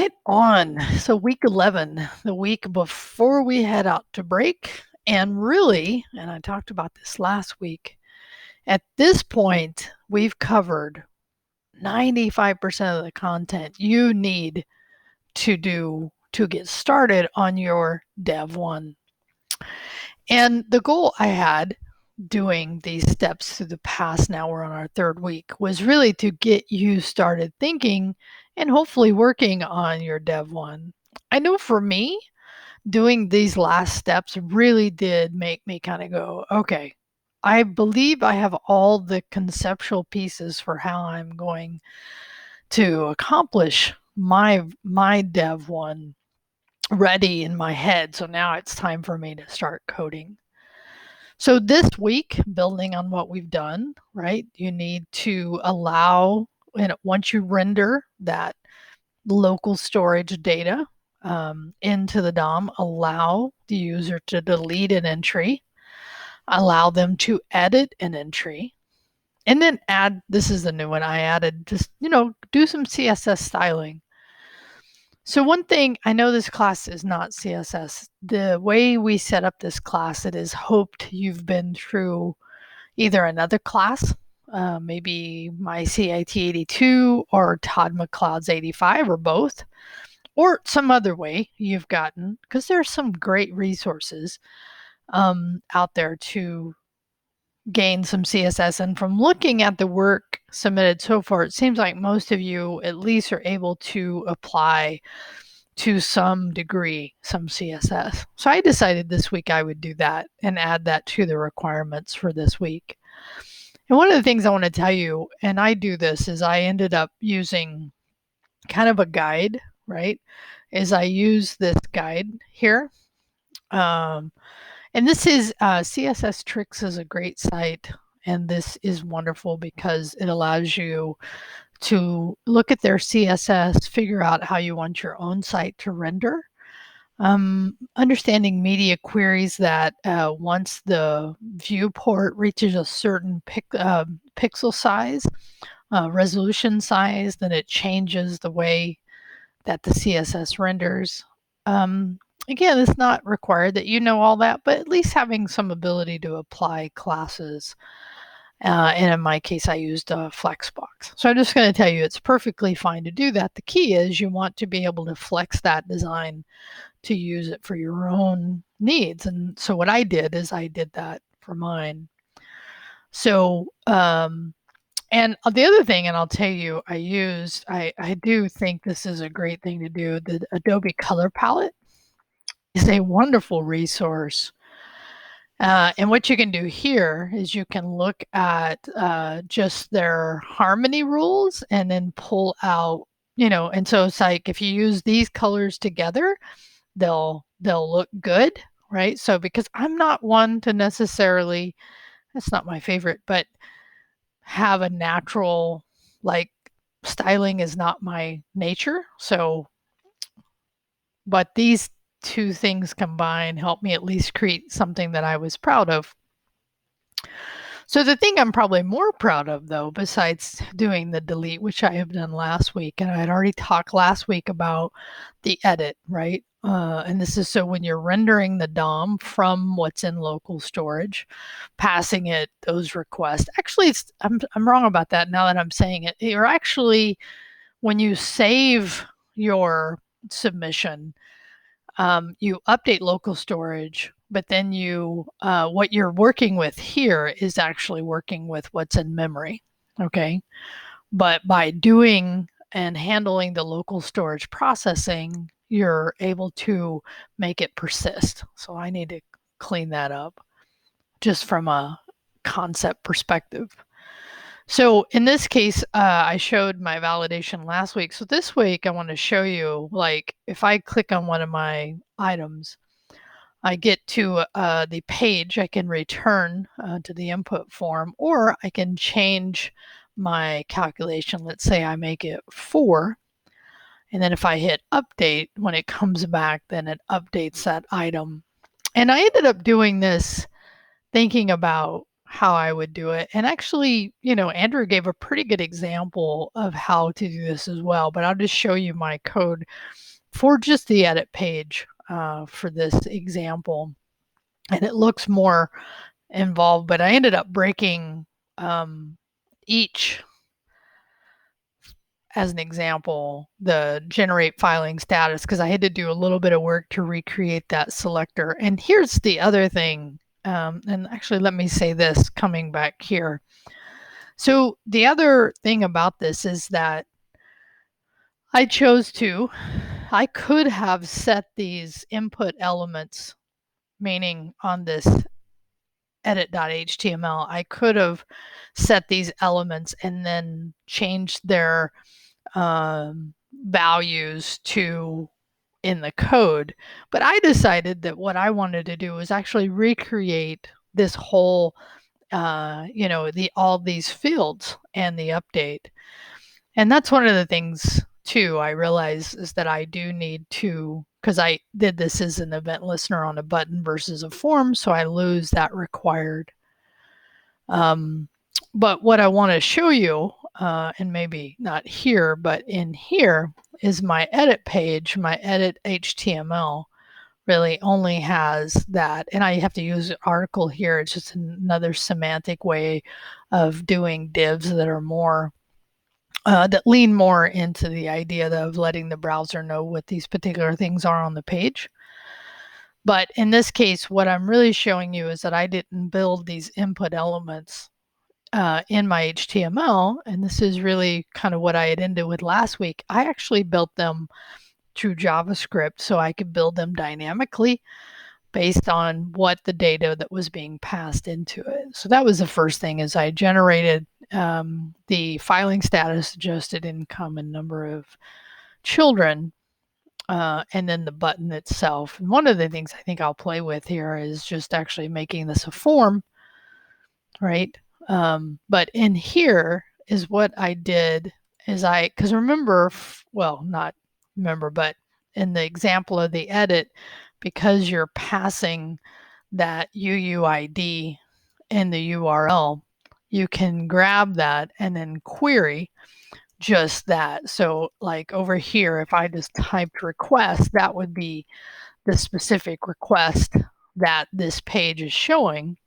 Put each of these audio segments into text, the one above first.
Right on. So week 11, the week before we head out to break. And really, and I talked about this last week, at this point, we've covered 95% of the content you need to get started on your Dev 1. And the goal I had doing these steps through the past, now we're on our third week, was really to get you started thinking and hopefully working on your Dev 1. I know for me, doing these last steps really did make me kind of go, okay, I believe I have all the conceptual pieces for how I'm going to accomplish my Dev 1 ready in my head. So now it's time for me to start coding. So this week, building on what we've done, right? You need to allow, and once you render that local storage data into the DOM, allow the user to delete an entry, allow them to edit an entry, and then add, this is the new one I added, just, do some CSS styling. So one thing, I know this class is not CSS. The way we set up this class, it is hoped you've been through either another class, maybe my CIT82 or Todd McLeod's 85 or both, or some other way you've gotten, because there's some great resources out there to gain some CSS. And from looking at the work submitted so far, it seems like most of you at least are able to apply to some degree some CSS. So I decided this week I would do that and add that to the requirements for this week. And one of the things I want to tell you, and I do this, is I ended up using kind of a guide, right? Is I use this guide here. And this is CSS Tricks is a great site. And this is wonderful because it allows you to look at their CSS, figure out how you want your own site to render. Understanding media queries that once the viewport reaches a certain pixel size, resolution size, then it changes the way that the CSS renders. Again, it's not required that you know all that, but at least having some ability to apply classes. And in my case, I used a Flexbox. So I'm just going to tell you it's perfectly fine to do that. The key is you want to be able to flex that design to use it for your own needs. And so what I did is I did that for mine. So, and the other thing, and I'll tell you, I do think this is a great thing to do. The Adobe Color Palette is a wonderful resource. And what you can do here is you can look at just their harmony rules and then pull out, and so it's like if you use these colors together, they'll look good, right? So because I'm not one to necessarily, that's not my favorite, but have a natural, like, styling is not my nature. So, but these two things combined help me at least create something that I was proud of. So the thing I'm probably more proud of, though, besides doing the delete, which I have done last week, and I had already talked last week about the edit, right? And this is so when you're rendering the DOM from what's in local storage, passing it those requests. Actually, I'm wrong about that now that I'm saying it. You're actually, when you save your submission, you update local storage, but then what you're working with here is actually working with what's in memory, okay? But by doing and handling the local storage processing, you're able to make it persist. So I need to clean that up just from a concept perspective. So in this case, I showed my validation last week. So this week I want to show you, like, if I click on one of my items, I get to the page, I can return to the input form, or I can change my calculation. Let's say I make it 4. And then if I hit update, when it comes back, then it updates that item. And I ended up doing this thinking about how I would do it. And actually, Andrew gave a pretty good example of how to do this as well, but I'll just show you my code for just the edit page for this example. And it looks more involved, but I ended up breaking each, as an example, the generate filing status, because I had to do a little bit of work to recreate that selector. And here's the other thing. And actually, let me say this coming back here. So the other thing about this is that I could have set these input elements, meaning on this edit.html, I could have set these elements and then changed their values to in the code. But I decided that what I wanted to do was actually recreate this whole, all these fields and the update. And that's one of the things too I realize is that I do need to, because I did this as an event listener on a button versus a form, so I lose that required. But what I want to show you, and maybe not here, but in here, is my edit page. My edit HTML really only has that, and I have to use an article here. It's just another semantic way of doing divs that are more that lean more into the idea of letting the browser know what these particular things are on the page. But in this case, what I'm really showing you is that I didn't build these input elements in my HTML, and this is really kind of what I had ended with last week. I actually built them through JavaScript so I could build them dynamically based on what the data that was being passed into it. So that was the first thing, is I generated the filing status, adjusted income, and number of children, and then the button itself. And one of the things I think I'll play with here is just actually making this a form, right? But in here is what I did is because remember, well, not remember, but in the example of the edit, because you're passing that UUID in the URL, you can grab that and then query just that. So like over here, if I just typed request, that would be the specific request that this page is showing.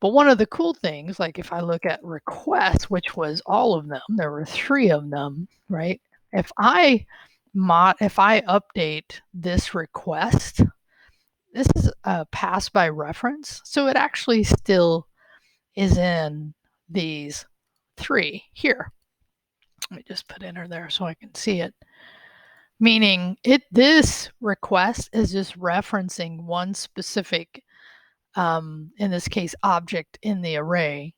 But one of the cool things, like if I look at requests, which was all of them, there were 3 of them, right? If I update this request, this is a pass by reference, so it actually still is in these 3 here. Let me just put enter there so I can see it. Meaning this request is just referencing one specific, in this case, object in the array.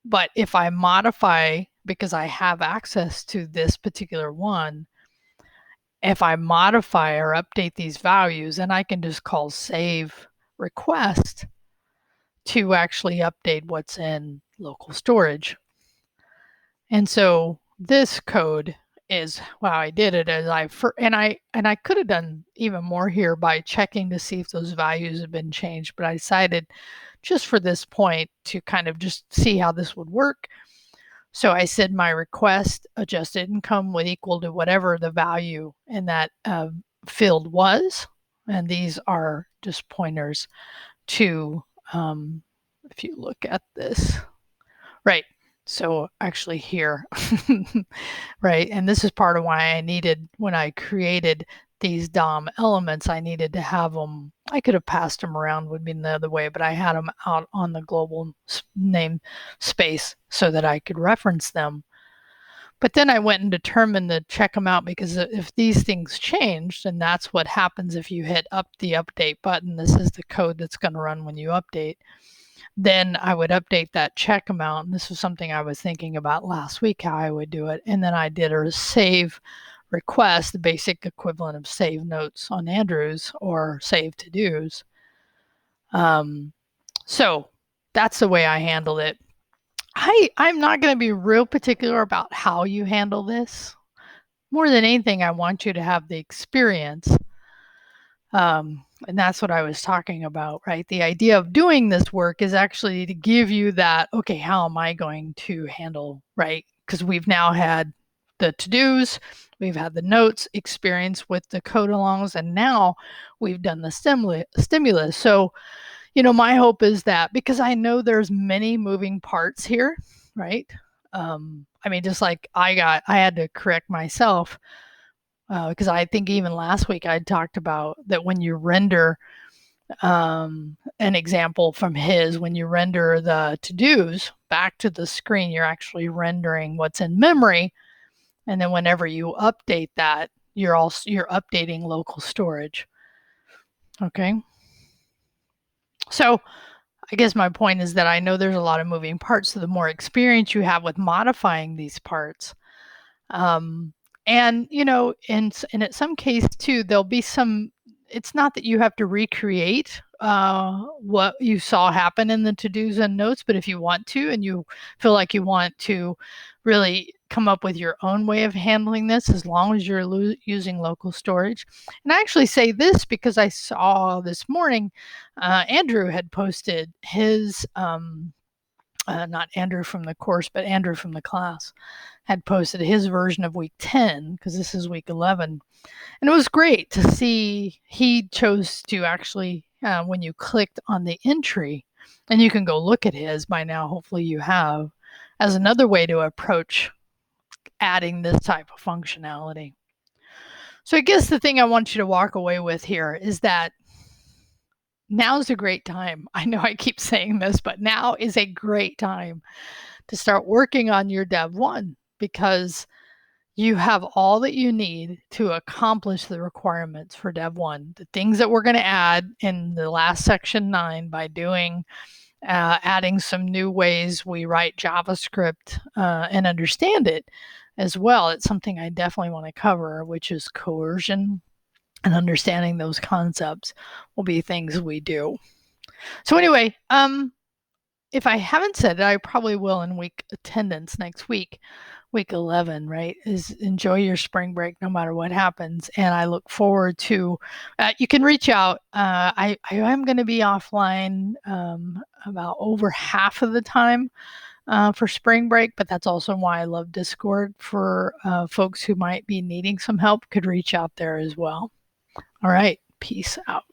But if I modify, because I have access to this particular one, if I modify or update these values, then I can just call save request to actually update what's in local storage. And so this code is how I did it. As I could have done even more here by checking to see if those values have been changed, but I decided just for this point to kind of just see how this would work. So I said my request adjusted income would equal to whatever the value in that field was, and these are just pointers to, if you look at this, right? So actually here, right? And this is part of why I needed, when I created these DOM elements, I needed to have them, I could have passed them around, would be the other way, but I had them out on the global name space so that I could reference them. But then I went and determined to check them out, because if these things changed, and that's what happens if you hit the update button, this is the code that's going to run when you update, then I would update that check amount. And this was something I was thinking about last week, how I would do it. And then I did a save request, the basic equivalent of save notes on Andrews or save to-dos. So that's the way I handled it. I'm not going to be real particular about how you handle this. More than anything, I want you to have the experience. And that's what I was talking about, right? The idea of doing this work is actually to give you that, okay, how am I going to handle, right? Because we've now had the to-dos, we've had the notes experience with the code alongs, and now we've done the stimulus. So, my hope is that, because I know there's many moving parts here, right? Just like I had to correct myself, because I think even last week I talked about that when you render, an example from his, when you render the to-dos back to the screen, you're actually rendering what's in memory. And then whenever you update that, you're updating local storage. Okay. So I guess my point is that I know there's a lot of moving parts. So the more experience you have with modifying these parts, um, and in at some case too, there'll be some. It's not that you have to recreate what you saw happen in the to-dos and notes, but if you want to, and you feel like you want to really come up with your own way of handling this, as long as you're using local storage. And I actually say this because I saw this morning, Andrew had posted his. Not Andrew from the course, but Andrew from the class had posted his version of week 10, because this is week 11. And it was great to see he chose to actually, when you clicked on the entry, and you can go look at his by now, hopefully you have, as another way to approach adding this type of functionality. So I guess the thing I want you to walk away with here is that now's a great time. I know I keep saying this, but now is a great time to start working on your Dev 1, because you have all that you need to accomplish the requirements for Dev 1. The things that we're going to add in the last section 9 by doing, adding some new ways we write JavaScript and understand it as well. It's something I definitely want to cover, which is coercion, and understanding those concepts will be things we do. So anyway, if I haven't said it, I probably will in week attendance next week. Week 11, right, is enjoy your spring break no matter what happens. And I look forward to, you can reach out. I am going to be offline about over half of the time for spring break, but that's also why I love Discord. For folks who might be needing some help, could reach out there as well. All right, peace out.